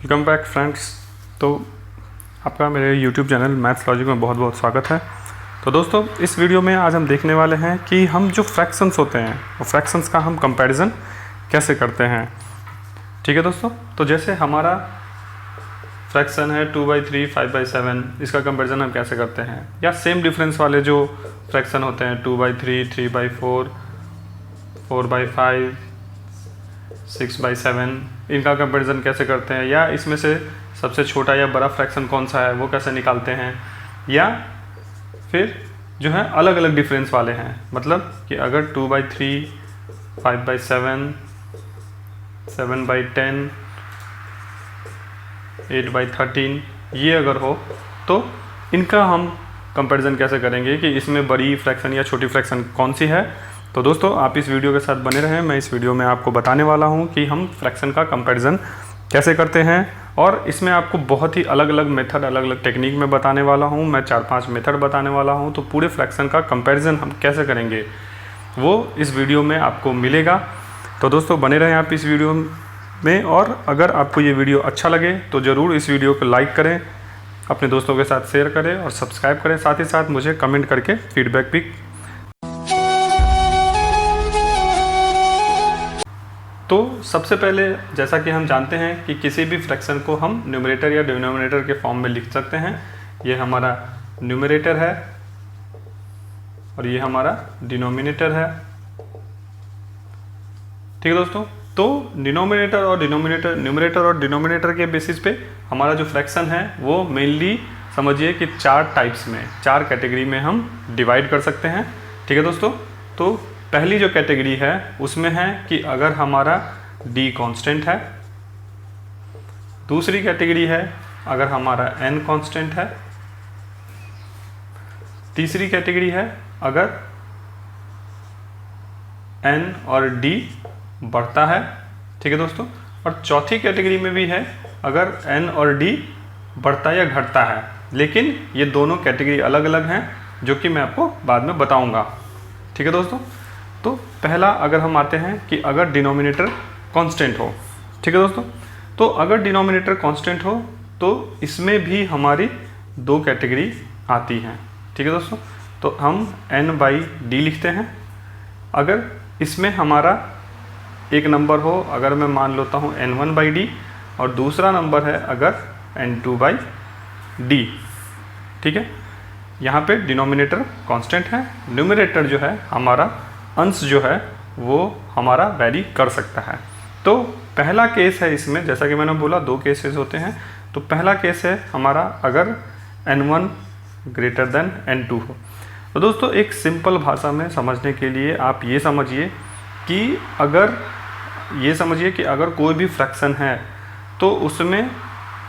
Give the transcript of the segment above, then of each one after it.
Welcome back friends. तो आपका मेरे YouTube चैनल मैथ्स लॉजिक में बहुत बहुत स्वागत है। तो दोस्तों, इस वीडियो में आज हम देखने वाले हैं कि हम जो फ्रैक्शंस होते हैं वो फ्रैक्शंस का हम कंपैरिजन कैसे करते हैं। ठीक है दोस्तों, तो जैसे हमारा फ्रैक्शन है 2/3, 5/7, इसका कंपैरिजन हम कैसे करते हैं, या सेम डिफरेंस वाले जो फ्रैक्शन होते हैं 2/3, 3/4, 4/5, 6/7, इनका कंपैरिजन कैसे करते हैं, या इसमें से सबसे छोटा या बड़ा फ्रैक्शन कौन सा है वो कैसे निकालते हैं, या फिर जो है अलग अलग डिफरेंस वाले हैं। मतलब कि अगर 2/3, 5/7, 7/10, 8/13 ये अगर हो तो इनका हम कंपैरिजन कैसे करेंगे कि इसमें बड़ी फ्रैक्शन या छोटी फ्रैक्शन कौन सी है। तो दोस्तों, आप इस वीडियो के साथ बने रहें। मैं इस वीडियो में आपको बताने वाला हूं कि हम फ्रैक्शन का कंपैरिजन कैसे करते हैं, और इसमें आपको बहुत ही अलग अलग मेथड, अलग अलग टेक्निक में बताने वाला हूं। मैं 4-5 मेथड बताने वाला हूं। तो पूरे फ्रैक्शन का कंपैरिजन हम कैसे करेंगे वो इस वीडियो में आपको मिलेगा। तो दोस्तों, बने रहें आप इस वीडियो में, और अगर आपको ये वीडियो अच्छा लगे तो ज़रूर इस वीडियो को लाइक करें, अपने दोस्तों के साथ शेयर करें और सब्सक्राइब करें। साथ ही साथ मुझे कमेंट करके फीडबैक भी। तो सबसे पहले, जैसा कि हम जानते हैं कि किसी भी फ्रैक्शन को हम न्यूमरेटर या डिनोमिनेटर के फॉर्म में लिख सकते हैं। ये हमारा न्यूमरेटर है और ये हमारा डिनोमिनेटर है। ठीक है दोस्तों, तो न्यूमरेटर और डिनोमिनेटर के बेसिस पे हमारा जो फ्रैक्शन है वो मेनली समझिए कि 4 टाइप्स में, 4 कैटेगरी में हम डिवाइड कर सकते हैं। ठीक है दोस्तों, तो पहली जो कैटेगरी है उसमें है कि अगर हमारा d कांस्टेंट है। दूसरी कैटेगरी है अगर हमारा n कांस्टेंट है। तीसरी कैटेगरी है अगर n और d बढ़ता है। ठीक है दोस्तों, और चौथी कैटेगरी में भी है अगर n और d बढ़ता या घटता है। लेकिन ये दोनों कैटेगरी अलग अलग हैं, जो कि मैं आपको बाद में बताऊंगा। ठीक है दोस्तों, तो पहला अगर हम आते हैं कि अगर डिनोमिनेटर कांस्टेंट हो। ठीक है दोस्तों, तो अगर डिनोमिनेटर कांस्टेंट हो तो इसमें भी हमारी 2 कैटेगरी आती हैं। ठीक है दोस्तों, तो हम n/d लिखते हैं। अगर इसमें हमारा एक नंबर हो, अगर मैं मान लेता हूँ n1/d, और दूसरा नंबर है अगर n2/d। ठीक है, यहाँ पे डिनोमिनेटर कांस्टेंट है, न्यूमरेटर जो है हमारा अंश जो है वो हमारा वेरी कर सकता है। तो पहला केस है इसमें, जैसा कि मैंने बोला 2 केसेस होते हैं। तो पहला केस है हमारा अगर n1 ग्रेटर देन n2 हो। तो दोस्तों, एक सिंपल भाषा में समझने के लिए आप ये समझिए कि अगर कोई भी फ्रैक्शन है तो उसमें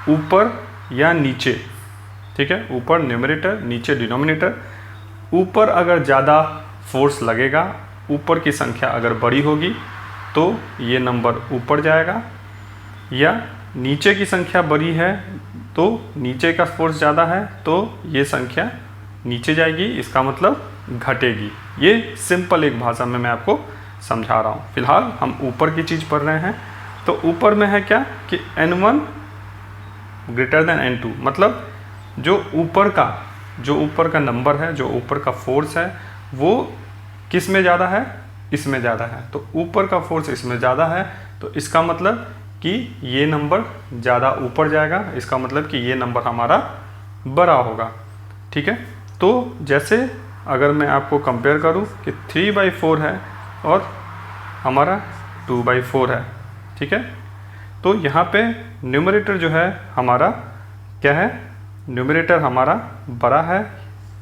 ऊपर या नीचे, ठीक है, ऊपर न्यूमरेटर नीचे डिनोमिनेटर, ऊपर अगर ज़्यादा फोर्स लगेगा, ऊपर की संख्या अगर बड़ी होगी तो ये नंबर ऊपर जाएगा, या नीचे की संख्या बड़ी है तो नीचे का फोर्स ज़्यादा है तो ये संख्या नीचे जाएगी, इसका मतलब घटेगी। ये सिंपल एक भाषा में मैं आपको समझा रहा हूँ। फिलहाल हम ऊपर की चीज़ पढ़ रहे हैं। तो ऊपर में है क्या कि n1 ग्रेटर देन n2, मतलब जो ऊपर का नंबर है, जो ऊपर का फोर्स है वो किस में ज़्यादा है, इसमें ज़्यादा है। तो ऊपर का फोर्स इसमें ज़्यादा है तो इसका मतलब कि ये नंबर ज़्यादा ऊपर जाएगा, इसका मतलब कि ये नंबर हमारा बड़ा होगा। ठीक है, तो जैसे अगर मैं आपको कंपेयर करूं कि 3/4 है और हमारा 2/4 है। ठीक है, तो यहाँ पे न्यूमरेटर जो है हमारा क्या है, न्यूमरेटर हमारा बड़ा है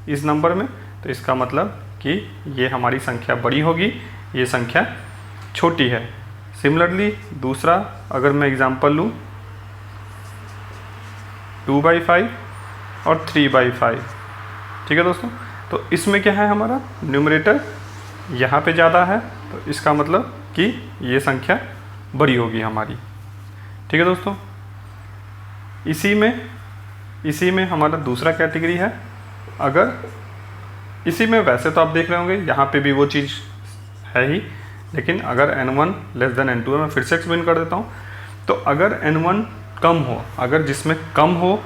इस नंबर में, तो इसका मतलब कि ये हमारी संख्या बड़ी होगी, ये संख्या छोटी है। सिमिलरली दूसरा अगर मैं एग्जांपल लूँ 2/5 और 3/5। ठीक है दोस्तों, तो इसमें क्या है, हमारा न्यूमरेटर यहाँ पे ज़्यादा है तो इसका मतलब कि ये संख्या बड़ी होगी हमारी। ठीक है दोस्तों, इसी में हमारा दूसरा कैटेगरी है। अगर इसी में वैसे तो आप देख रहे होंगे यहाँ पे भी वो चीज़ है ही, लेकिन अगर n1 लेस देन n2 है, मैं फिर से एक्सप्लेन कर देता हूँ। तो अगर n1 कम हो, अगर जिसमें कम हो,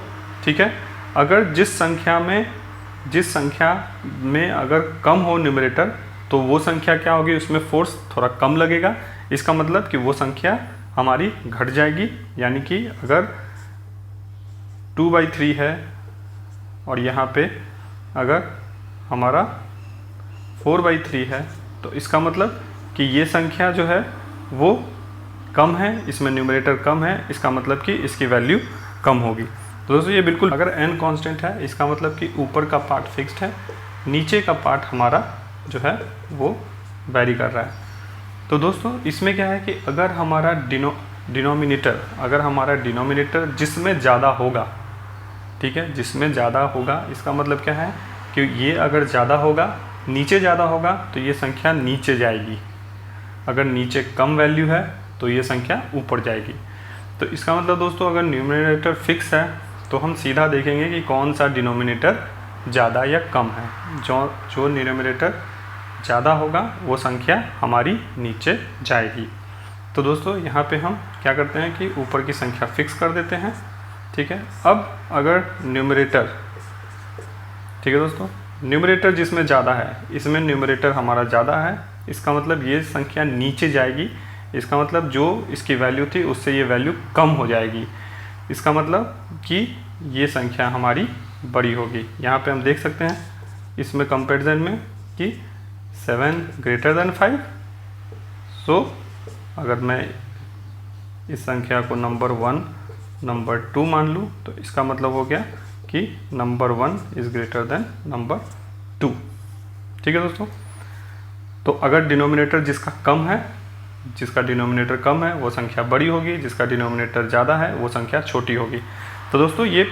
ठीक है, अगर जिस संख्या में अगर कम हो न्यूमरेटर, तो वो संख्या क्या होगी, उसमें फोर्स थोड़ा कम लगेगा। इसका मतलब कि वो संख्या हमारी घट जाएगी। यानी कि अगर 2/3 है और यहाँ पे अगर हमारा 4/3 है, तो इसका मतलब कि ये संख्या जो है वो कम है, इसमें न्यूमरेटर कम है, इसका मतलब कि इसकी वैल्यू कम होगी। तो दोस्तों ये बिल्कुल, अगर n कांस्टेंट है इसका मतलब कि ऊपर का पार्ट फिक्स्ड है, नीचे का पार्ट हमारा जो है वो वैरी कर रहा है। तो दोस्तों इसमें क्या है कि अगर हमारा डिनोमिनेटर जिसमें ज़्यादा होगा, ठीक है, जिसमें ज़्यादा होगा, इसका मतलब क्या है कि ये अगर ज़्यादा होगा, नीचे ज़्यादा होगा, तो ये संख्या नीचे जाएगी। अगर नीचे कम वैल्यू है तो ये संख्या ऊपर जाएगी। तो इसका मतलब दोस्तों अगर न्यूमरेटर फिक्स है तो हम सीधा देखेंगे कि कौन सा डिनोमिनेटर ज़्यादा या कम है। जो न्यूमरेटर ज़्यादा होगा वो संख्या हमारी नीचे जाएगी। तो दोस्तों यहाँ पे हम क्या करते हैं कि ऊपर की संख्या फिक्स कर देते हैं, ठीक है। अब अगर न्यूमरेटर, ठीक है दोस्तों, न्यूमरेटर जिसमें ज़्यादा है, इसमें न्यूमरेटर हमारा ज़्यादा है, इसका मतलब ये संख्या नीचे जाएगी। इसका मतलब जो इसकी वैल्यू थी उससे ये वैल्यू कम हो जाएगी। इसका मतलब कि ये संख्या हमारी बड़ी होगी। यहाँ पे हम देख सकते हैं इसमें कंपैरिजन में कि 7 > 5। सो अगर मैं इस संख्या को नंबर 1, नंबर 2 मान लूँ, तो इसका मतलब हो गया कि number 1 is greater than number 2। ठीक है दोस्तों। तो अगर डिनोमिनेटर जिसका डिनोमिनेटर कम है वो संख्या बड़ी होगी, जिसका डिनोमिनेटर ज़्यादा है वो संख्या छोटी होगी। तो दोस्तों ये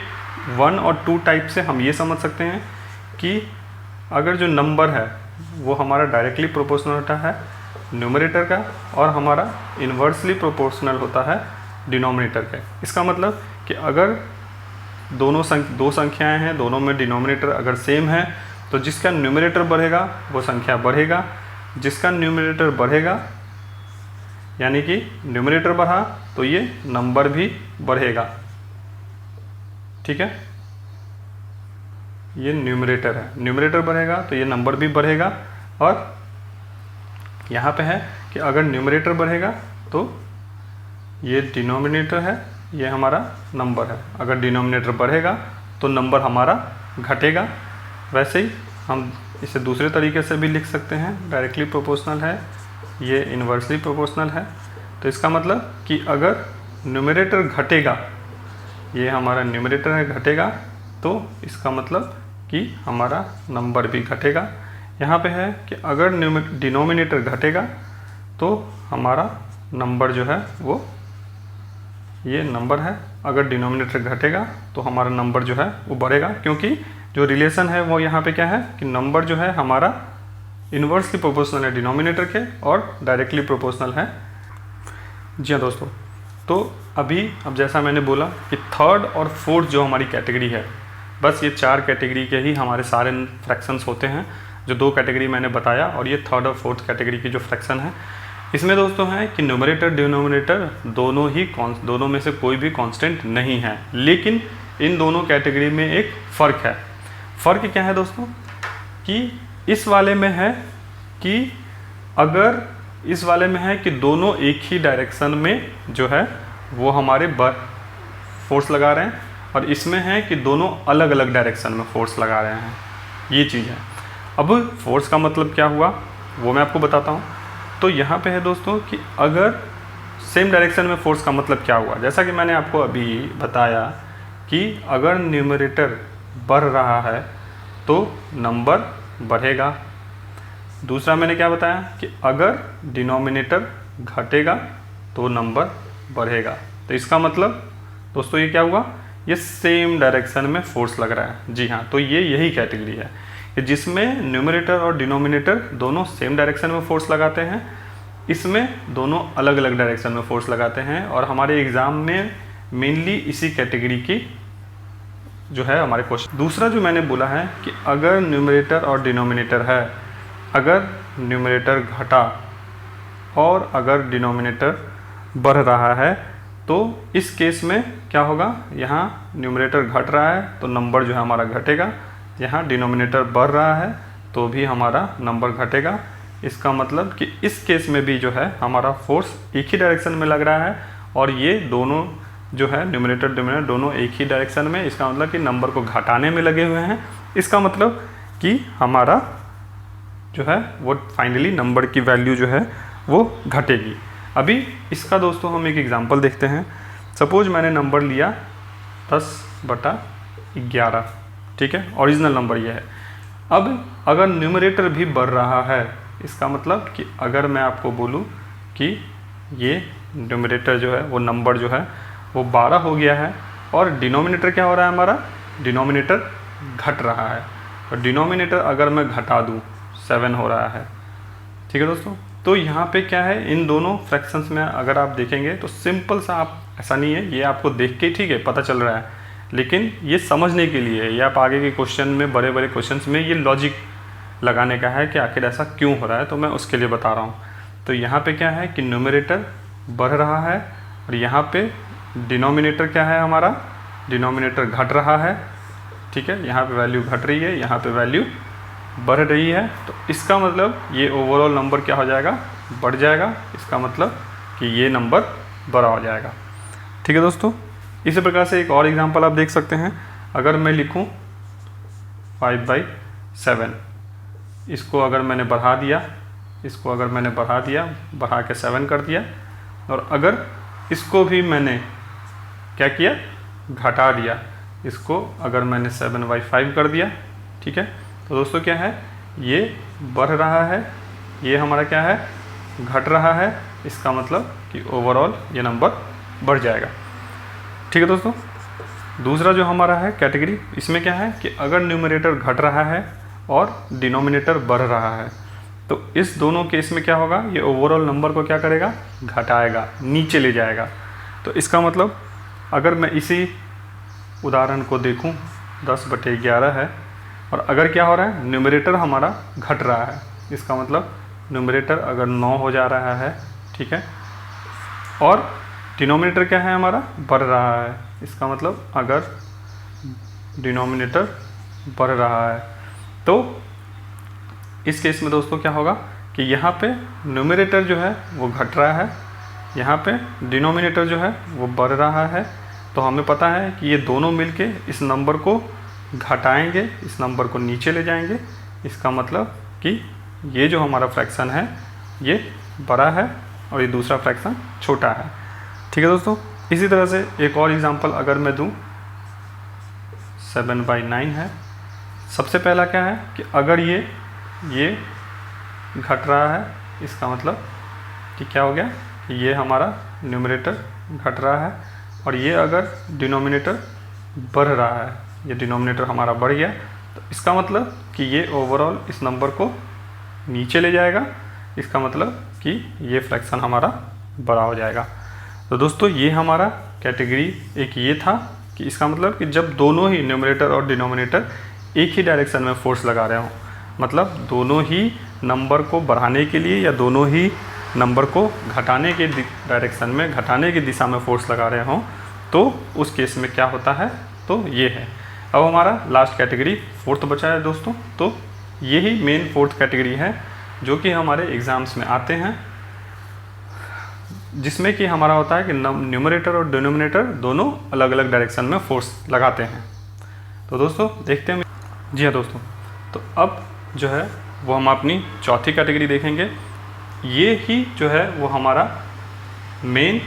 1 और 2 टाइप से हम ये समझ सकते हैं कि अगर जो नंबर है वो हमारा डायरेक्टली प्रोपोर्शनल होता है न्यूमरेटर का और हमारा इन्वर्सली प्रोपोर्शनल होता है डिनोमिनेटर का। इसका मतलब कि अगर दो संख्याएं हैं, दोनों में डिनोमिनेटर अगर सेम है तो जिसका न्यूमरेटर बढ़ेगा वो संख्या बढ़ेगा, जिसका न्यूमरेटर बढ़ेगा यानी कि न्यूमरेटर बढ़ा तो ये नंबर भी बढ़ेगा। ठीक है, ये न्यूमरेटर है, न्यूमरेटर बढ़ेगा तो ये नंबर भी बढ़ेगा। और यहाँ पे है कि अगर न्यूमरेटर बढ़ेगा तो ये डिनोमिनेटर है, ये हमारा नंबर है। अगर डिनोमिनेटर बढ़ेगा तो नंबर हमारा घटेगा। वैसे ही हम इसे दूसरे तरीके से भी लिख सकते हैं, डायरेक्टली प्रोपोर्शनल है, ये इन्वर्सली प्रोपोर्शनल है। तो इसका मतलब कि अगर न्यूमरेटर घटेगा, ये हमारा न्यूमरेटर है, घटेगा, तो इसका मतलब कि हमारा नंबर भी घटेगा। यहाँ पे है कि अगर डिनोमिनेटर घटेगा तो हमारा नंबर जो है वो ये नंबर है, अगर डिनोमिनेटर घटेगा तो हमारा नंबर जो है वो बढ़ेगा, क्योंकि जो रिलेशन है वो यहाँ पे क्या है कि नंबर जो है हमारा इन्वर्सली प्रोपोर्शनल है डिनोमिनेटर के और डायरेक्टली प्रोपोर्शनल है। जी हाँ दोस्तों, तो अब जैसा मैंने बोला कि थर्ड और फोर्थ जो हमारी कैटेगरी है, बस ये 4 कैटेगरी के ही हमारे सारे फ्रैक्शंस होते हैं। जो 2 कैटेगरी मैंने बताया और ये थर्ड और फोर्थ कैटेगरी की जो फ्रैक्शन है, इसमें दोस्तों है कि न्यूमरेटर डिनोमिनेटर दोनों में से कोई भी कांस्टेंट नहीं है। लेकिन इन दोनों कैटेगरी में एक फ़र्क है। फ़र्क क्या है दोस्तों कि इस वाले में है कि अगर इस वाले में है कि दोनों एक ही डायरेक्शन में जो है वो हमारे फोर्स लगा रहे हैं, और इसमें है कि दोनों अलग अलग डायरेक्शन में फोर्स लगा रहे हैं। ये चीज़ है। अब फोर्स का मतलब क्या हुआ वो मैं आपको बताता हूँ। तो यहाँ पे है दोस्तों कि अगर सेम डायरेक्शन में फोर्स का मतलब क्या हुआ, जैसा कि मैंने आपको अभी बताया कि अगर न्यूमरेटर बढ़ रहा है तो नंबर बढ़ेगा। दूसरा मैंने क्या बताया कि अगर डिनोमिनेटर घटेगा तो नंबर बढ़ेगा। तो इसका मतलब दोस्तों ये क्या हुआ, ये सेम डायरेक्शन में फोर्स लग रहा है। जी हाँ, तो ये यही कैटेगरी है कि जिसमें न्यूमरेटर और डिनोमिनेटर दोनों सेम डायरेक्शन में फोर्स लगाते हैं, इसमें दोनों अलग अलग डायरेक्शन में फोर्स लगाते हैं। और हमारे एग्ज़ाम में मेनली इसी कैटेगरी की जो है हमारे क्वेश्चन। दूसरा जो मैंने बोला है कि अगर न्यूमरेटर और डिनोमिनेटर है, अगर न्यूमरेटर घटा और अगर डिनोमिनेटर बढ़ रहा है तो इस केस में क्या होगा, यहाँ न्यूमरेटर घट रहा है तो नंबर जो है हमारा घटेगा, यहाँ डिनोमिनेटर बढ़ रहा है तो भी हमारा नंबर घटेगा। इसका मतलब कि इस केस में भी जो है हमारा फोर्स एक ही डायरेक्शन में लग रहा है और ये दोनों जो है न्यूमरेटर डिनोमिनेटर दोनों एक ही डायरेक्शन में, इसका मतलब कि नंबर को घटाने में लगे हुए हैं। इसका मतलब कि हमारा जो है वो फाइनली नंबर की वैल्यू जो है वो घटेगी। अभी इसका दोस्तों हम एक एग्जांपल देखते हैं। सपोज मैंने नंबर लिया 10/11, ठीक है, ओरिजिनल नंबर ये है। अब अगर न्यूमरेटर भी बढ़ रहा है, इसका मतलब कि अगर मैं आपको बोलूं कि ये न्यूमरेटर जो है वो नंबर जो है वो 12 हो गया है और डिनोमिनेटर क्या हो रहा है, हमारा डिनोमिनेटर घट रहा है, और डिनोमिनेटर अगर मैं घटा दूं 7 हो रहा है, ठीक है दोस्तों। तो यहाँ पे क्या है, इन दोनों फ्रैक्शंस में अगर आप देखेंगे तो सिंपल सा, आप ऐसा नहीं है, ये आपको देख के ठीक है पता चल रहा है, लेकिन ये समझने के लिए है, ये आप आगे के क्वेश्चन में, बड़े बड़े क्वेश्चंस में ये लॉजिक लगाने का है कि आखिर ऐसा क्यों हो रहा है, तो मैं उसके लिए बता रहा हूँ। तो यहाँ पे क्या है कि न्यूमरेटर बढ़ रहा है और यहाँ पे डिनोमिनेटर क्या है, हमारा डिनोमिनेटर घट रहा है, ठीक है, यहाँ पे वैल्यू घट रही है, यहाँ पे वैल्यू बढ़ रही है। तो इसका मतलब ये ओवरऑल नंबर क्या हो जाएगा, बढ़ जाएगा। इसका मतलब कि ये नंबर बड़ा हो जाएगा, ठीक है दोस्तों। इसी प्रकार से एक और एग्जांपल आप देख सकते हैं। अगर मैं लिखूं 5/7, इसको अगर मैंने बढ़ा दिया, इसको अगर मैंने बढ़ा दिया, बढ़ा के 7 कर दिया, और अगर इसको भी मैंने क्या किया, घटा दिया, इसको अगर मैंने 7/5 कर दिया, ठीक है, तो दोस्तों क्या है, ये बढ़ रहा है, ये हमारा क्या है, घट रहा है। इसका मतलब कि ओवरऑल ये नंबर बढ़ जाएगा, ठीक है दोस्तों। दूसरा जो हमारा है कैटेगरी, इसमें क्या है कि अगर न्यूमरेटर घट रहा है और डिनोमिनेटर बढ़ रहा है, तो इस दोनों केस में क्या होगा, ये ओवरऑल नंबर को क्या करेगा, घटाएगा, नीचे ले जाएगा। तो इसका मतलब अगर मैं इसी उदाहरण को देखूं, 10/11 है और अगर क्या हो रहा है, न्यूमरेटर हमारा घट रहा है, इसका मतलब न्यूमरेटर अगर 9 हो जा रहा है, ठीक है, और डिनोमिनेटर क्या है, हमारा बढ़ रहा है, इसका मतलब अगर डिनोमिनेटर बढ़ रहा है, तो इस केस में दोस्तों क्या होगा कि यहाँ पे न्यूमरेटर जो है वो घट रहा है, यहाँ पे डिनोमिनेटर जो है वो बढ़ रहा है। तो हमें पता है कि ये दोनों मिलके इस नंबर को घटाएंगे, इस नंबर को नीचे ले जाएंगे। इसका मतलब कि ये जो हमारा फ्रैक्शन है ये बड़ा है और ये दूसरा फ्रैक्शन छोटा है, ठीक है दोस्तों। इसी तरह से एक और एग्जांपल अगर मैं दूं, 7/9 है। सबसे पहला क्या है कि अगर ये घट रहा है, इसका मतलब कि क्या हो गया, ये हमारा न्यूमरेटर घट रहा है और ये अगर डिनोमिनेटर बढ़ रहा है, ये डिनोमिनेटर हमारा बढ़ गया, तो इसका मतलब कि ये ओवरऑल इस नंबर को नीचे ले जाएगा। इसका मतलब कि ये फ्रैक्शन हमारा बड़ा हो जाएगा। तो दोस्तों ये हमारा कैटेगरी एक ये था कि इसका मतलब कि जब दोनों ही न्यूमरेटर और डिनोमिनेटर एक ही डायरेक्शन में फोर्स लगा रहे हों, मतलब दोनों ही नंबर को बढ़ाने के लिए या दोनों ही नंबर को घटाने के डायरेक्शन में, घटाने की दिशा में फोर्स लगा रहे हों, तो उस केस में क्या होता है, तो ये है। अब हमारा लास्ट कैटेगरी फोर्थ बचा है दोस्तों। तो यही मेन फोर्थ कैटेगरी है जो कि हमारे एग्ज़ाम्स में आते हैं, जिसमें कि हमारा होता है कि न्यूमरेटर और डिनोमिनेटर दोनों अलग अलग डायरेक्शन में फोर्स लगाते हैं। तो दोस्तों देखते हैं। जी हाँ दोस्तों, तो अब जो है वो हम अपनी चौथी कैटेगरी देखेंगे। ये ही जो है वो हमारा मेन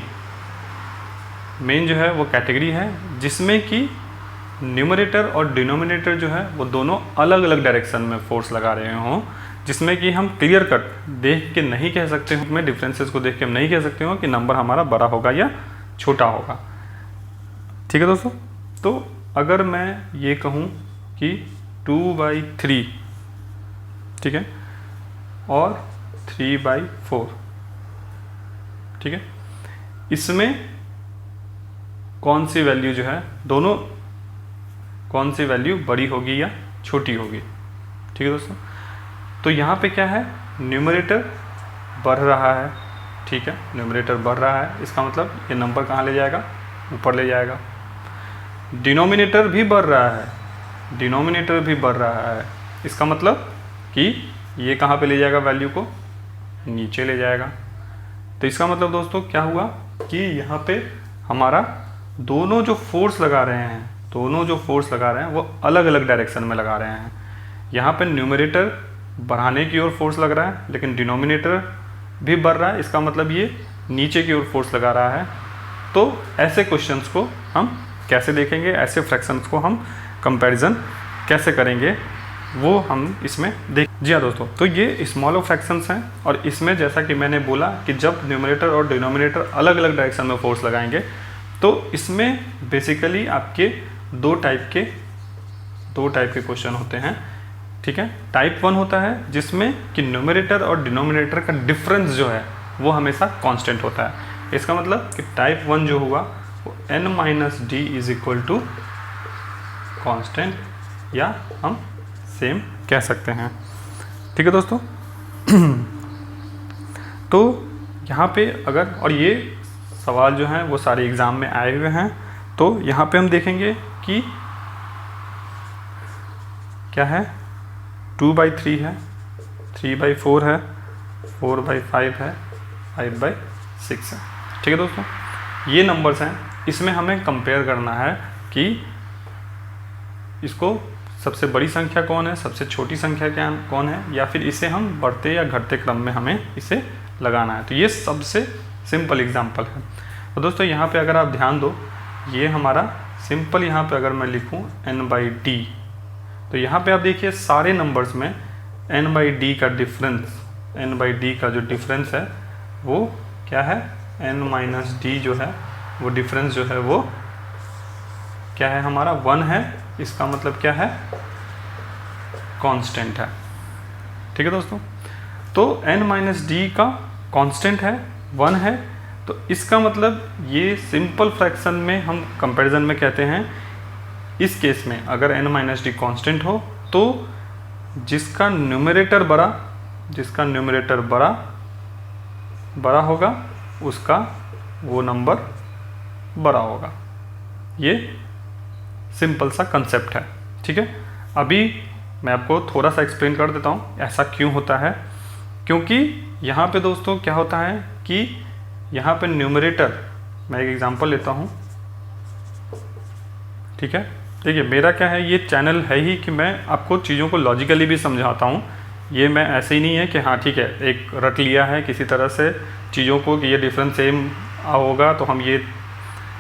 जो है वो कैटेगरी है जिसमें कि न्यूमरेटर और डिनोमिनेटर जो है वो दोनों अलग अलग डायरेक्शन में फोर्स लगा रहे हों, जिसमें कि हम क्लियर कट देख के नहीं कह सकते हो, में डिफरेंसेस को देख के हम नहीं कह सकते हो कि नंबर हमारा बड़ा होगा या छोटा होगा, ठीक है दोस्तों। तो अगर मैं ये कहूँ कि 2/3, ठीक है, और 3/4, ठीक है, इसमें कौन सी वैल्यू जो है, दोनों कौन सी वैल्यू बड़ी होगी या छोटी होगी, ठीक है दोस्तों। तो यहाँ पे क्या है, न्यूमरेटर बढ़ रहा है ठीक है, न्यूमरेटर बढ़ रहा है, इसका मतलब ये नंबर कहाँ ले जाएगा, ऊपर ले जाएगा। डिनोमिनेटर भी बढ़ रहा है, डिनोमिनेटर भी बढ़ रहा है, इसका मतलब कि ये कहाँ पे ले जाएगा वैल्यू को, नीचे ले जाएगा। तो इसका मतलब दोस्तों क्या हुआ कि यहाँ पे हमारा दोनों जो फोर्स लगा रहे हैं, दोनों जो फोर्स लगा रहे हैं वो अलग अलग डायरेक्शन में लगा रहे हैं। यहाँ पे न्यूमरेटर बढ़ाने की ओर फोर्स लग रहा है, लेकिन डिनोमिनेटर भी बढ़ रहा है, इसका मतलब ये नीचे की ओर फोर्स लगा रहा है। तो ऐसे क्वेश्चंस को हम कैसे देखेंगे, ऐसे फ्रैक्शंस को हम कंपैरिजन कैसे करेंगे, वो हम इसमें देख। जी हाँ दोस्तों, तो ये स्मॉलर फ्रैक्शंस हैं और इसमें जैसा कि मैंने बोला कि जब न्यूमरेटर और डिनोमिनेटर अलग अलग डायरेक्शन में फोर्स लगाएंगे तो इसमें बेसिकली आपके दो टाइप के क्वेश्चन होते हैं, ठीक है। टाइप 1 होता है जिसमें कि न्यूमरेटर और डिनोमिनेटर का डिफरेंस जो है वो हमेशा कांस्टेंट होता है। इसका मतलब कि टाइप 1 जो हुआ वो n minus D is equal to constant, या हम सेम कह सकते हैं, ठीक है दोस्तों। तो यहाँ पे अगर, और ये सवाल जो हैं वो सारे एग्ज़ाम में आए हुए हैं, तो यहाँ पे हम देखेंगे कि क्या है, 2/3 है, 3/4 है, 4/5 है, 5/6 है, ठीक है दोस्तों। ये नंबर्स हैं, इसमें हमें कंपेयर करना है कि इसको सबसे बड़ी संख्या कौन है, सबसे छोटी संख्या क्या कौन है, या फिर इसे हम बढ़ते या घटते क्रम में हमें इसे लगाना है। तो ये सबसे सिंपल एग्जांपल है। तो दोस्तों यहाँ पे अगर आप ध्यान दो, ये हमारा सिंपल, यहाँ पे अगर मैं लिखूँ n/d, तो यहाँ पे आप देखिए सारे नंबर्स में n/d का डिफरेंस, n/d का जो डिफरेंस है वो क्या है, n-d जो है वो डिफरेंस जो है वो क्या है, हमारा 1 है। इसका मतलब क्या है, कांस्टेंट है, ठीक है दोस्तों। तो n-d का कांस्टेंट है, 1 है, तो इसका मतलब ये सिंपल फ्रैक्शन में हम कंपैरिजन में कहते हैं, इस केस में अगर n-d कांस्टेंट हो तो जिसका न्यूमरेटर बड़ा होगा उसका वो नंबर बड़ा होगा। ये सिंपल सा कंसेप्ट है, ठीक है। अभी मैं आपको थोड़ा सा एक्सप्लेन कर देता हूँ ऐसा क्यों होता है। क्योंकि यहाँ पे दोस्तों क्या होता है कि यहाँ पे न्यूमरेटर, मैं एक एग्जांपल लेता हूँ, ठीक है। देखिए मेरा क्या है, ये चैनल है ही कि मैं आपको चीज़ों को लॉजिकली भी समझाता हूँ। ये मैं ऐसे ही नहीं है कि हाँ ठीक है एक रट लिया है किसी तरह से चीज़ों को कि ये डिफरेंस सेम होगा तो हम ये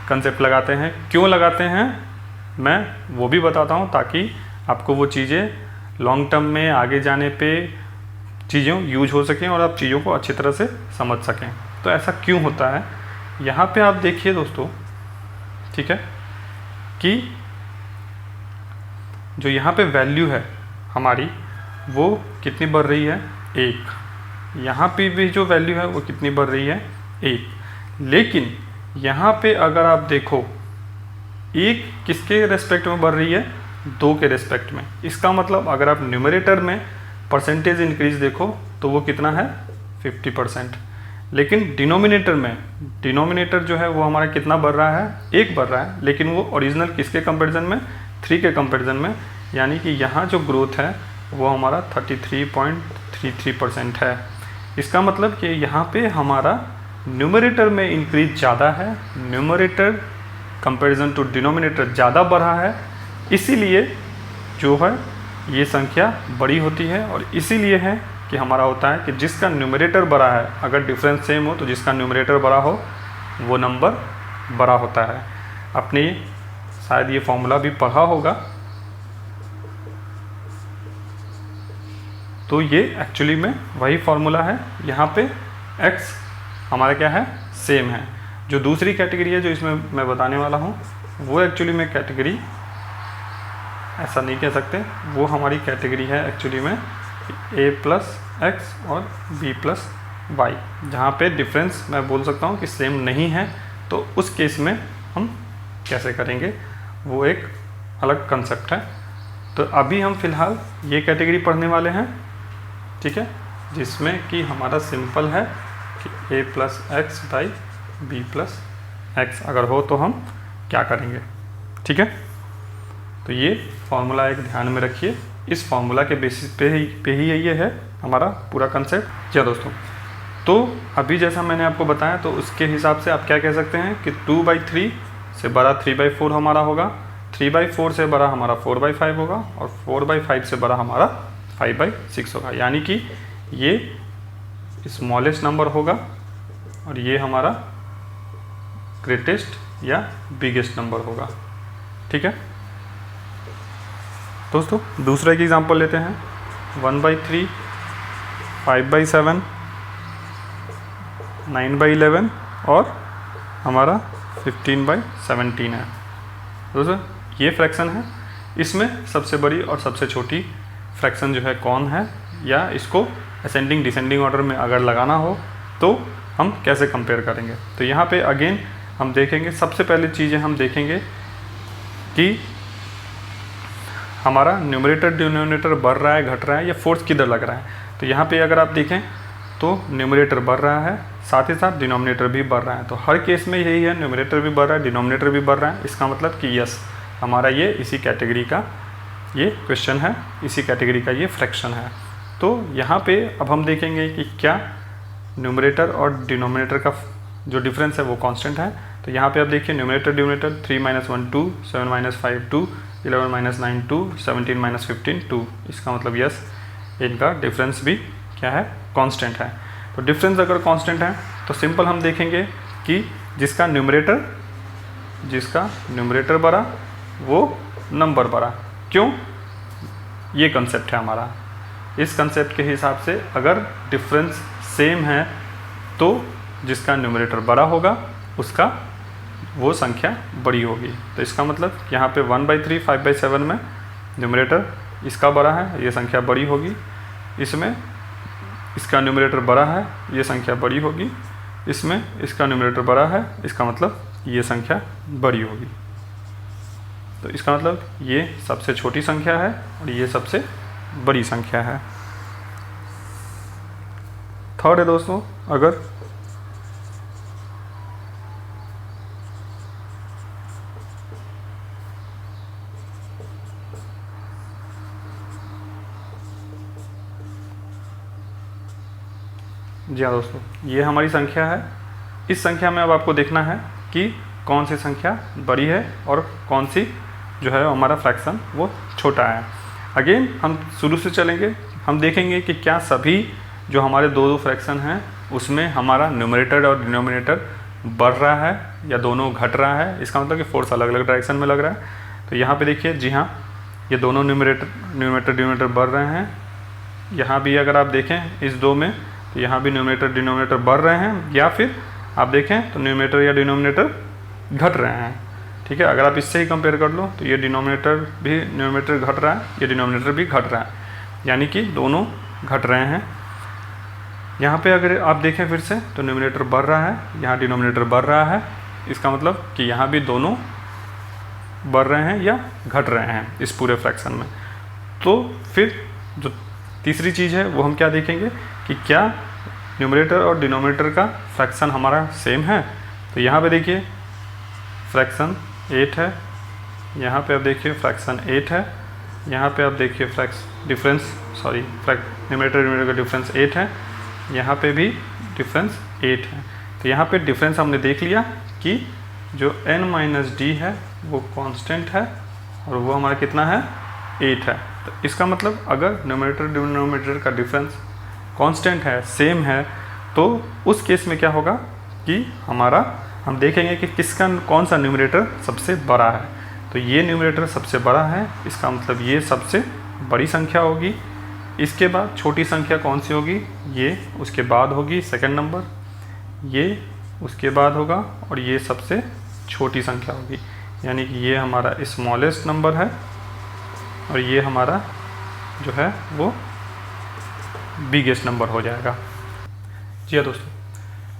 कंसेप्ट लगाते हैं। क्यों लगाते हैं मैं वो भी बताता हूँ, ताकि आपको वो चीज़ें लॉन्ग टर्म में आगे जाने पे चीज़ें यूज हो सकें और आप चीज़ों को अच्छी तरह से समझ सकें। तो ऐसा क्यों होता है, यहाँ पे आप देखिए दोस्तों, ठीक है, कि जो यहाँ पे वैल्यू है हमारी वो कितनी बढ़ रही है, 1। यहाँ पे भी जो वैल्यू है वो कितनी बढ़ रही है, 1। लेकिन यहाँ पे अगर आप देखो 1 किसके रेस्पेक्ट में बढ़ रही है, 2 के रेस्पेक्ट में। इसका मतलब अगर आप न्यूमरेटर में परसेंटेज इंक्रीज देखो तो वो कितना है, 50%। लेकिन डिनोमिनेटर जो है वो हमारा कितना बढ़ रहा है, 1 बढ़ रहा है, लेकिन वो ओरिजिनल किसके कंपैरिजन में, 3 के कंपैरिजन में। यानी कि यहाँ जो ग्रोथ है वो हमारा 33.33% है। इसका मतलब कि यहाँ पे हमारा न्यूमरेटर में इंक्रीज ज़्यादा है, न्यूमरेटर कंपैरिजन टू डिनोमिनेटर ज़्यादा बढ़ा है, इसीलिए जो है ये संख्या बड़ी होती है। और इसीलिए है कि हमारा होता है कि जिसका न्यूमरेटर बड़ा है, अगर डिफरेंस सेम हो तो जिसका न्यूमरेटर बड़ा हो वो नंबर बड़ा होता है। आपने शायद ये फॉर्मूला भी पढ़ा होगा, तो ये एक्चुअली में वही फार्मूला है। यहाँ पे x हमारा क्या है, सेम है। जो दूसरी कैटेगरी है जो इसमें मैं बताने वाला हूँ वो एक्चुअली में कैटेगरी, ऐसा नहीं कह सकते, वो हमारी कैटेगरी है एक्चुअली में a+x और b+y, जहाँ पे डिफरेंस मैं बोल सकता हूँ कि सेम नहीं है। तो उस केस में हम कैसे करेंगे वो एक अलग कंसेप्ट है। तो अभी हम फिलहाल ये कैटेगरी पढ़ने वाले हैं, ठीक है, जिसमें कि हमारा सिंपल है कि a plus X by B plus X अगर हो तो हम क्या करेंगे। ठीक है, तो ये फॉर्मूला एक ध्यान में रखिए, इस फॉर्मूला के बेसिस पे ही ये है हमारा पूरा कंसेप्ट। जी दोस्तों, तो अभी जैसा मैंने आपको बताया तो उसके हिसाब से आप क्या कह सकते हैं कि 2/3 से बड़ा 3/4 हमारा होगा, 3/4 से बड़ा हमारा 4/5 होगा और 4/5 से बड़ा हमारा 5/6 होगा। यानी कि ये स्मॉलेस्ट नंबर होगा और ये हमारा ग्रेटेस्ट या बिगेस्ट नंबर होगा। ठीक है दोस्तों, दूसरा एक एग्जांपल लेते हैं। 1/3, 5/7, 9/11 और हमारा 15/17 है। दोस्तों ये फ्रैक्शन है, इसमें सबसे बड़ी और सबसे छोटी फ्रैक्शन जो है कौन है, या इसको असेंडिंग डिसेंडिंग ऑर्डर में अगर लगाना हो तो हम कैसे कंपेयर करेंगे। तो यहाँ पे अगेन हम देखेंगे, सबसे पहले चीज़ें हम देखेंगे कि हमारा न्यूमरेटर डिनोमिनेटर बढ़ रहा है, घट रहा है, या फोर्स किधर लग रहा है। तो यहाँ पे अगर आप देखें तो न्यूमरेटर बढ़ रहा है, साथ ही साथ डिनोमिनेटर भी बढ़ रहा है। तो हर केस में यही है, न्यूमरेटर भी बढ़ रहा है, डिनोमिनेटर भी बढ़ रहा है। इसका मतलब कि यस, हमारा ये इसी कैटेगरी का ये क्वेश्चन है, इसी कैटेगरी का ये फ्रैक्शन है। तो यहाँ पे अब हम देखेंगे कि क्या न्यूमरेटर और डिनोमिनेटर का जो डिफरेंस है वो कांस्टेंट है। तो यहाँ पे आप देखिए न्यूमरेटर डिनोमिनेटर 3 - 1 2, 7 - 5 2, 11 - 9 2, 17 - 15 2। इसका मतलब यस, इनका डिफरेंस भी क्या है, कांस्टेंट है। तो डिफरेंस अगर कांस्टेंट है तो सिंपल हम देखेंगे कि जिसका न्यूमरेटर बड़ा वो नंबर बड़ा। क्यों, ये कंसेप्ट है हमारा। इस कंसेप्ट के हिसाब से अगर डिफरेंस सेम है तो जिसका न्यूमरेटर बड़ा होगा उसका वो संख्या बड़ी होगी। तो इसका मतलब यहाँ पे 1/3, 5/7 में न्यूमरेटर इसका बड़ा है, ये संख्या बड़ी होगी। इसमें इसका न्यूमरेटर बड़ा है, ये संख्या बड़ी होगी। इसमें इसका न्यूमरेटर बड़ा है, इसका मतलब ये संख्या बड़ी होगी। तो इसका मतलब ये सबसे छोटी संख्या है और ये सबसे बड़ी संख्या है। थर्ड है दोस्तों, अगर जी हाँ दोस्तों, ये हमारी संख्या है। इस संख्या में अब आपको देखना है कि कौन सी संख्या बड़ी है और कौन सी जो है हमारा फ्रैक्शन वो छोटा है। अगेन हम शुरू से चलेंगे, हम देखेंगे कि क्या सभी जो हमारे दो फ्रैक्शन हैं उसमें हमारा न्यूमरेटर और डिनोमिनेटर बढ़ रहा है या दोनों घट रहा है। इसका मतलब कि फोर्स अलग अलग डायरेक्शन में लग रहा है। तो यहाँ पे देखिए, जी हाँ, ये दोनों न्यूमरेटर डिनोमिनेटर बढ़ रहे हैं। यहाँ भी अगर आप देखें इस दो में, तो यहाँ भी न्यूमरेटर डिनोमिनेटर बढ़ रहे हैं, या फिर आप देखें तो न्यूमरेटर या डिनोमिनेटर घट रहे हैं। ठीक है, अगर आप इससे ही कंपेयर कर लो तो ये न्यूमरेटर घट रहा है, ये डिनोमिनेटर भी घट रहा है, यानी कि दोनों घट रहे हैं। यहाँ पे अगर आप देखें फिर से तो न्यूमरेटर बढ़ रहा है, यहाँ डिनोमिनेटर बढ़ रहा है। इसका मतलब कि यहाँ भी दोनों बढ़ रहे हैं या घट रहे हैं इस पूरे फ्रैक्शन में। तो फिर जो तीसरी चीज़ है वो हम क्या देखेंगे कि क्या न्यूमरेटर और डिनोमिनेटर का फ्रैक्शन हमारा सेम है। तो यहाँ पे देखिए फ्रैक्शन 8 है, यहाँ पे आप देखिए फ्रैक्शन 8 है, यहाँ पे आप देखिए न्यूमरेटर डिनोमिनेटर का डिफरेंस 8 है, यहाँ पे भी डिफरेंस 8 है। तो यहाँ पे डिफरेंस हमने देख लिया कि जो n - d है वो कांस्टेंट है और वो हमारा कितना है, 8 है। तो इसका मतलब अगर न्यूमरेटर डिनोमिनेटर का डिफरेंस कांस्टेंट है, सेम है, तो उस केस में क्या होगा कि हम देखेंगे कि कौन सा न्यूमरेटर सबसे बड़ा है। तो ये न्यूमरेटर सबसे बड़ा है, इसका मतलब ये सबसे बड़ी संख्या होगी। इसके बाद छोटी संख्या कौन सी होगी, ये उसके बाद होगी सेकंड नंबर, ये उसके बाद होगा और ये सबसे छोटी संख्या होगी। यानी कि ये हमारा स्मॉलेस्ट नंबर है और ये हमारा जो है वो बिगेस्ट नंबर हो जाएगा। जी हाँ दोस्तों,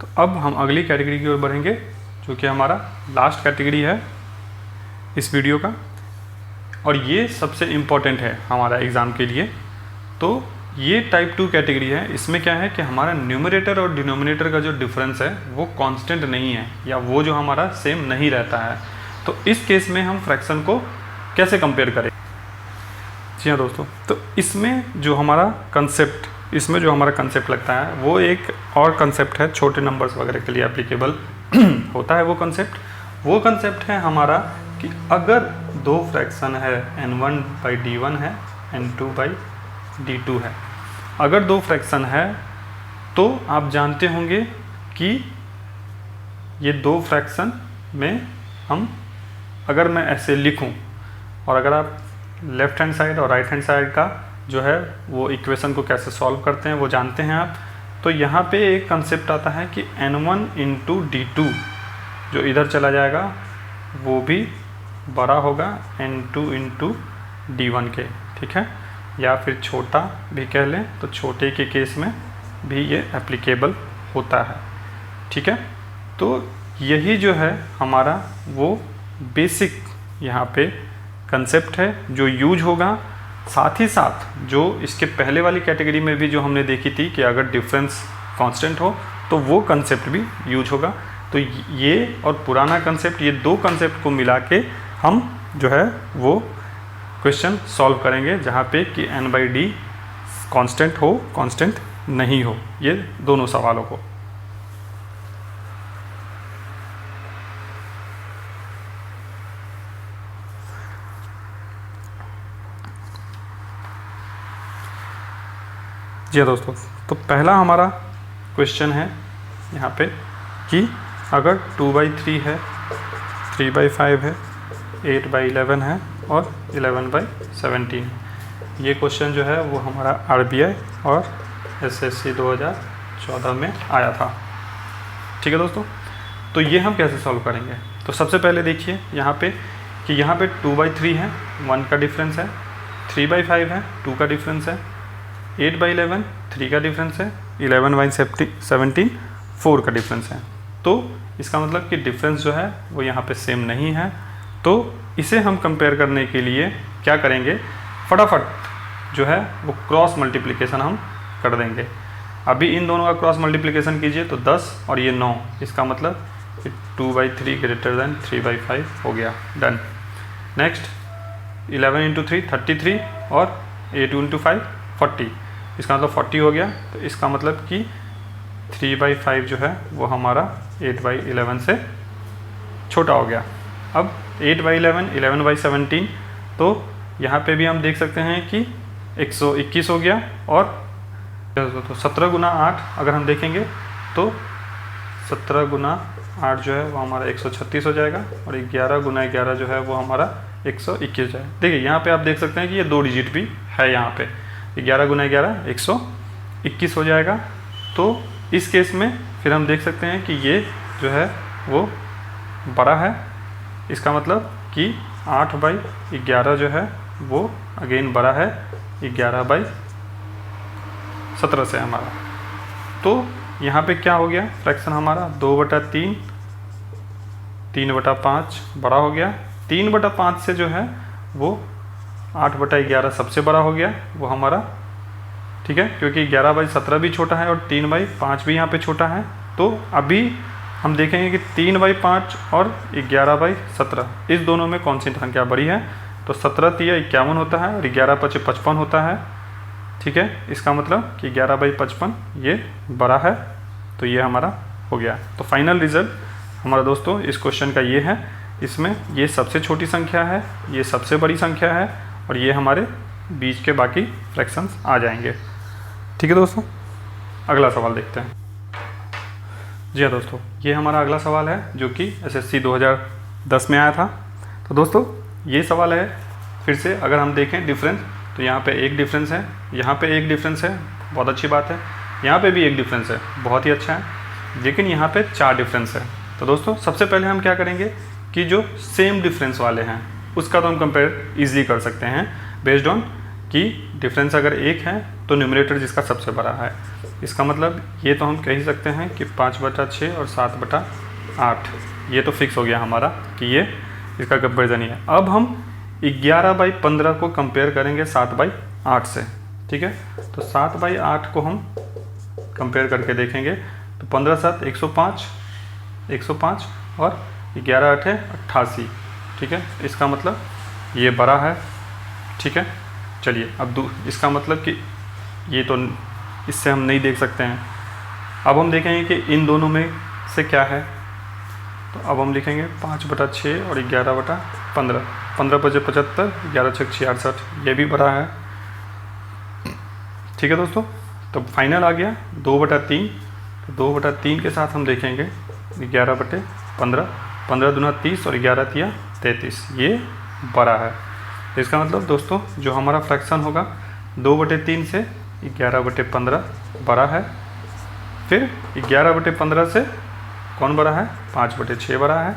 तो अब हम अगली कैटेगरी की ओर बढ़ेंगे जो कि हमारा लास्ट कैटेगरी है इस वीडियो का, और ये सबसे इम्पोर्टेंट है हमारा एग्ज़ाम के लिए। तो ये टाइप 2 कैटेगरी है। इसमें क्या है कि हमारा न्यूमरेटर और डिनोमिनेटर का जो डिफरेंस है वो कांस्टेंट नहीं है, या वो जो हमारा सेम नहीं रहता है। तो इस केस में हम फ्रैक्शन को कैसे कंपेयर करें? जी हाँ दोस्तों, तो इसमें जो हमारा कंसेप्ट लगता है वो एक और कंसेप्ट है, छोटे नंबर्स वगैरह के लिए एप्लीकेबल होता है। वो कंसेप्ट है हमारा कि अगर दो फ्रैक्शन है n1/d1 है, n2/d2 है, अगर दो फ्रैक्शन है तो आप जानते होंगे कि ये दो फ्रैक्शन में अगर मैं ऐसे लिखूं, और अगर आप लेफ़्ट हैंड साइड और राइट हैंड साइड का जो है वो इक्वेशन को कैसे सॉल्व करते हैं वो जानते हैं आप। तो यहाँ पे एक कंसेप्ट आता है कि n1 × d2 जो इधर चला जाएगा वो भी बड़ा होगा n2 × d1 के, ठीक है, या फिर छोटा भी कह लें तो छोटे के केस में भी ये एप्लीकेबल होता है, ठीक है। तो यही जो है हमारा वो बेसिक यहाँ पे कंसेप्ट है जो यूज होगा। साथ ही साथ जो इसके पहले वाली कैटेगरी में भी जो हमने देखी थी कि अगर डिफरेंस कांस्टेंट हो तो वो कंसेप्ट भी यूज होगा। तो ये और पुराना कंसेप्ट, ये दो कंसेप्ट को मिला के हम जो है वो क्वेश्चन सॉल्व करेंगे जहाँ पे कि n/d कांस्टेंट हो, कांस्टेंट नहीं हो, ये दोनों सवालों को। जी हाँ दोस्तों, तो पहला हमारा क्वेश्चन है यहाँ पे कि अगर 2/3 है, 3/5 है, 8/11 है और 11/17, ये क्वेश्चन जो है वो हमारा RBI और SSC 2014 में आया था, ठीक है दोस्तों। तो ये हम कैसे सॉल्व करेंगे? तो सबसे पहले देखिए यहाँ पे कि यहाँ पे 2/3 है, 1 का डिफरेंस है, 3/5 है, 2 का डिफरेंस है, 8/11 3 का डिफरेंस है, 11/17 4 का डिफरेंस है। तो इसका मतलब कि डिफरेंस जो है वो यहाँ पे सेम नहीं है। तो इसे हम कंपेयर करने के लिए क्या करेंगे, फटाफट जो है वो क्रॉस मल्टीप्लिकेशन हम कर देंगे। अभी इन दोनों का क्रॉस मल्टीप्लिकेशन कीजिए तो 10 और ये 9, इसका मतलब कि 2/3 ग्रेटर देन 3/5 हो गया, डन। नेक्स्ट 11 × 3 33 और 8 × 5 40, इसका मतलब 40 हो गया। तो इसका मतलब कि 3/5 जो है वो हमारा 8/11 से छोटा हो गया। अब 8/11 11/17, तो यहाँ पे भी हम देख सकते हैं कि 121 हो गया। और तो 17 × 8 अगर हम देखेंगे तो 17 × 8 जो है वो हमारा 136 हो जाएगा, और 11 × 11 जो है वो हमारा 121 हो जाएगा। देखिए यहाँ पे आप देख सकते हैं कि ये 2 डिजिट भी है, यहाँ पे 11 × 11 121 हो जाएगा। तो इस केस में फिर हम देख सकते हैं कि ये जो है वो बड़ा है, इसका मतलब कि 8/11 जो है वो अगेन बड़ा है 11/17 से हमारा। तो यहाँ पे क्या हो गया फ्रैक्शन हमारा 2/3 3/5 बड़ा हो गया। 3/5 से जो है वो 8/11 सबसे बड़ा हो गया वो हमारा, ठीक है, क्योंकि 11/17 भी छोटा है और 3/5 भी यहाँ पे छोटा है। तो अभी हम देखेंगे कि 3/5 और 11/17 इस दोनों में कौन सी संख्या बड़ी है। तो 17×3 51 होता है और 11×5 55 होता है, ठीक है। इसका मतलब कि 11/55 ये बड़ा है, तो ये हमारा हो गया। तो फाइनल रिजल्ट हमारा दोस्तों इस क्वेश्चन का ये है, इसमें ये सबसे छोटी संख्या है, ये सबसे बड़ी संख्या है, और ये हमारे बीच के बाकी फ्रैक्शंस आ जाएंगे, ठीक है दोस्तों। अगला सवाल देखते हैं। जी हाँ दोस्तों, ये हमारा अगला सवाल है जो कि SSC 2010 में आया था। तो दोस्तों ये सवाल है, फिर से अगर हम देखें डिफरेंस, तो यहाँ पे एक डिफरेंस है, यहाँ पे एक डिफरेंस है, बहुत अच्छी बात है, यहाँ पे भी एक डिफरेंस है, बहुत ही अच्छा है, लेकिन यहाँ पे 4 डिफरेंस है। तो दोस्तों सबसे पहले हम क्या करेंगे कि जो सेम डिफरेंस वाले हैं उसका तो हम कंपेयर ईजिली कर सकते हैं बेस्ड ऑन कि डिफरेंस अगर एक है तो न्यूमरेटर जिसका सबसे बड़ा है। इसका मतलब ये तो हम कह ही सकते हैं कि 5/6 और 7/8, ये तो फिक्स हो गया हमारा कि ये इसका कंपेरिजन ही है। अब हम 11/15 को कंपेयर करेंगे 7/8 से, ठीक है। तो 7/8 को हम कंपेयर करके देखेंगे तो 15×7 105 और 11×8 88, ठीक है। इसका मतलब ये बड़ा है, ठीक है। चलिए अब इसका मतलब कि ये तो इससे हम नहीं देख सकते हैं। अब हम देखेंगे कि इन दोनों में से क्या है। तो अब हम लिखेंगे 5/6 और 11/15, 15×5 = 75, 11×6 = 66, ये भी बड़ा है, ठीक है दोस्तों। तो फाइनल आ गया 2/3। तो 2/3 के साथ हम देखेंगे 11/15, 15×2 = 30 और 11×3 = 33, ये बड़ा है। तो इसका मतलब दोस्तों जो हमारा फ्रैक्शन होगा 2/3 से 11/15 बड़ा है। फिर 11/15 से कौन बड़ा है, 5/6 बड़ा है।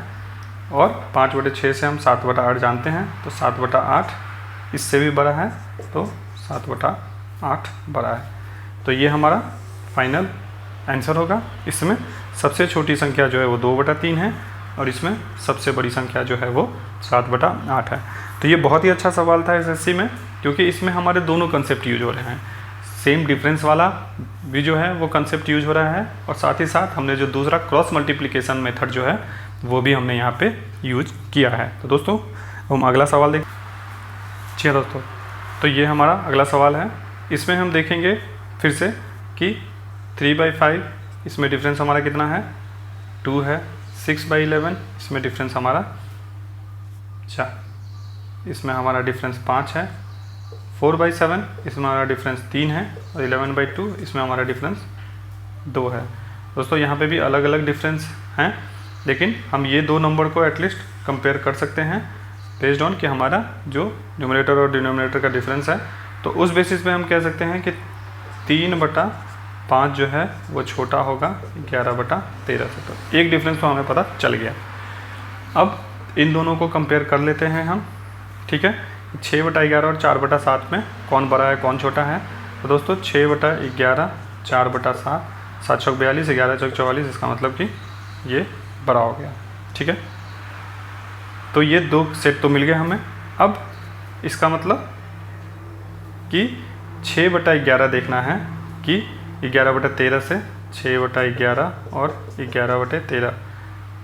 और 5/6 से हम 7/8 जानते हैं, तो 7/8 इससे भी बड़ा है, तो 7/8 बड़ा है। तो ये हमारा फाइनल आंसर होगा। इसमें सबसे छोटी संख्या जो है वो 2/3 है और इसमें सबसे बड़ी संख्या जो है वो 7/8 है। तो ये बहुत ही अच्छा सवाल था SSC में, क्योंकि इसमें हमारे दोनों कंसेप्ट यूज हो रहे हैं। सेम डिफरेंस वाला भी जो है वो कंसेप्ट यूज हो रहा है और साथ ही साथ हमने जो दूसरा क्रॉस मल्टीप्लिकेशन मेथड जो है वो भी हमने यहाँ पे यूज किया है। तो दोस्तों हम अगला सवाल देखें। जी दोस्तों, तो ये हमारा अगला सवाल है। इसमें हम देखेंगे फिर से कि 3/5 इसमें डिफरेंस हमारा कितना है, 2 है। 6/11 इसमें डिफरेंस हमारा 4, इसमें हमारा डिफरेंस 5 है। 4/7 इसमें हमारा डिफरेंस 3 है और 11/2 इसमें हमारा डिफरेंस 2 है। दोस्तों यहाँ पे भी अलग अलग डिफरेंस हैं, लेकिन हम ये दो नंबर को एटलीस्ट कंपेयर कर सकते हैं बेस्ड ऑन कि हमारा जो न्यूमरेटर और डिनोमिनेटर का डिफरेंस है। तो उस बेसिस पे हम कह सकते हैं कि 3/5 जो है वो छोटा होगा 11/13 से। तो एक डिफरेंस तो हमें पता चल गया। अब इन दोनों को कंपेयर कर लेते हैं हम, ठीक है। 6/11 और 4/7 में कौन बड़ा है कौन छोटा है। तो दोस्तों 6/11 4/7, 7×6 = 42, 11×4 = 44, इसका मतलब कि ये बड़ा हो गया, ठीक है। तो ये दो सेट तो मिल गए हमें। अब इसका मतलब कि 6/11 देखना है कि 11/13 से 6/11 और 11/13,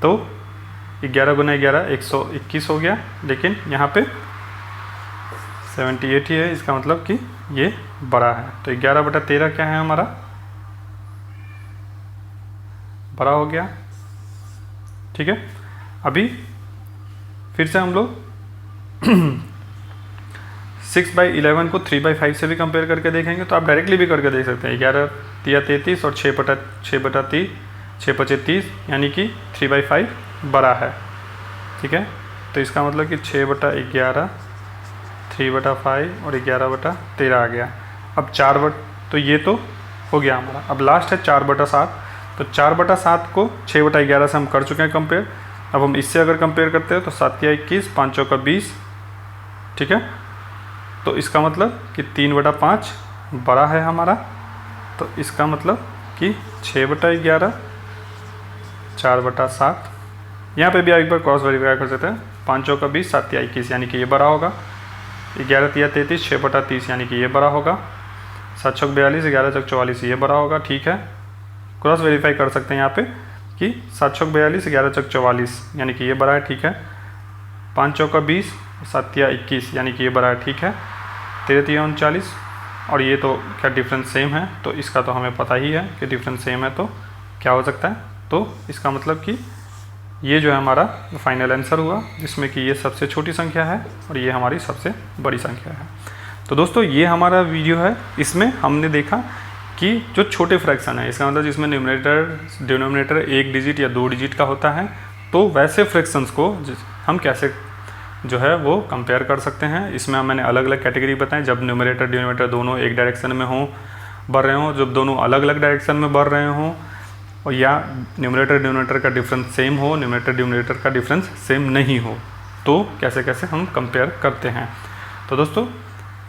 तो 11 × 11 121 हो गया, लेकिन यहाँ पे 78 ही है, इसका मतलब कि ये बड़ा है। तो 11/13 क्या है हमारा, बड़ा हो गया, ठीक है। अभी फिर से हम लोग 6/11 को 3/5 से भी कंपेयर करके देखेंगे। तो आप डायरेक्टली भी करके देख सकते हैं। 11×3 = 33 और 6/3 6×5 यानी कि 3/5 बड़ा है, ठीक है। तो इसका मतलब कि 6/11 3/5 और 11/13 आ गया। अब 4 तो ये तो हो गया हमारा। अब लास्ट है 4/7। तो 4/7 को 6/11 से हम कर चुके हैं कंपेयर। अब हम इससे अगर कंपेयर करते हैं तो 7×3 = 21, 5×4 = 20, ठीक है। तो इसका मतलब कि 3/5 बड़ा है हमारा। तो इसका मतलब कि 6/11 4/7, यहाँ पे भी एक बार क्रॉस वेरीफाई कर सकते हैं। 5×4 = 20, 7×3 = 21 यानी कि ये बड़ा होगा। 11×3 = 33, 6/30 यानी कि ये बड़ा होगा। 7×6 = 42, 11×4 = 44, ये बड़ा होगा, ठीक है। क्रॉस वेरीफाई कर सकते हैं यहाँ पे कि 7×6 = 42, 11×4 = 44 यानी कि ये बड़ा है, ठीक है। 5×4 = 20, 7×3 = 21 यानी कि ये बड़ा है, ठीक है। 13×3 = 39 और ये तो क्या डिफरेंस सेम है, तो इसका तो हमें पता ही है कि डिफरेंस सेम है, तो क्या हो सकता है। तो इसका मतलब कि ये जो है हमारा फाइनल आंसर हुआ, जिसमें कि ये सबसे छोटी संख्या है और ये हमारी सबसे बड़ी संख्या है। तो दोस्तों ये हमारा वीडियो है। इसमें हमने देखा कि जो छोटे फ्रैक्शन है, इसका मतलब जिसमें न्यूमरेटर डिनोमिनेटर 1 डिजिट या 2 डिजिट का होता है, तो वैसे फ्रैक्शंस को हम कैसे जो है वो कंपेयर कर सकते हैं। इसमें मैंने अलग अलग कैटेगरी बताएं, जब न्यूमरेटर डिनोमिनेटर दोनों एक डायरेक्शन में हों, बढ़ रहे हों, जब दोनों अलग अलग डायरेक्शन में बढ़ रहे हों, और या न्यूमरेटर डिनोमिनेटर का डिफरेंस सेम हो, न्यूमरेटर डिनोमिनेटर का डिफरेंस सेम नहीं हो, तो कैसे कैसे हम कंपेयर करते हैं। तो दोस्तों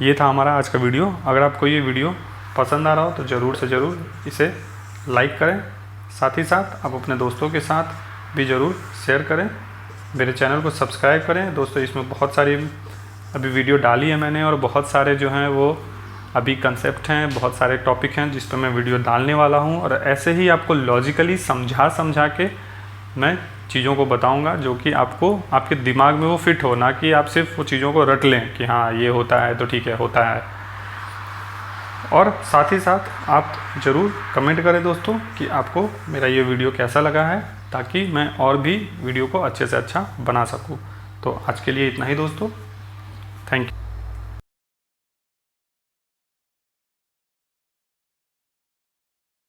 ये था हमारा आज का वीडियो। अगर आपको ये वीडियो पसंद आ रहा हो तो ज़रूर से ज़रूर इसे लाइक करें, साथ ही साथ आप अपने दोस्तों के साथ भी ज़रूर शेयर करें। मेरे चैनल को सब्सक्राइब करें दोस्तों। इसमें बहुत सारी अभी वीडियो डाली है मैंने और बहुत सारे जो हैं वो अभी कंसेप्ट हैं, बहुत सारे टॉपिक हैं जिस पर मैं वीडियो डालने वाला हूँ, और ऐसे ही आपको लॉजिकली समझा के मैं चीज़ों को बताऊंगा जो कि आपको आपके दिमाग में वो फिट हो, ना कि आप सिर्फ वो चीज़ों को रट लें कि हाँ ये होता है तो ठीक है होता है। और साथ ही साथ आप ज़रूर कमेंट करें दोस्तों कि आपको मेरा ये वीडियो कैसा लगा है, ताकि मैं और भी वीडियो को अच्छे से अच्छा बना सकूँ। तो आज के लिए इतना ही दोस्तों, थैंक यू।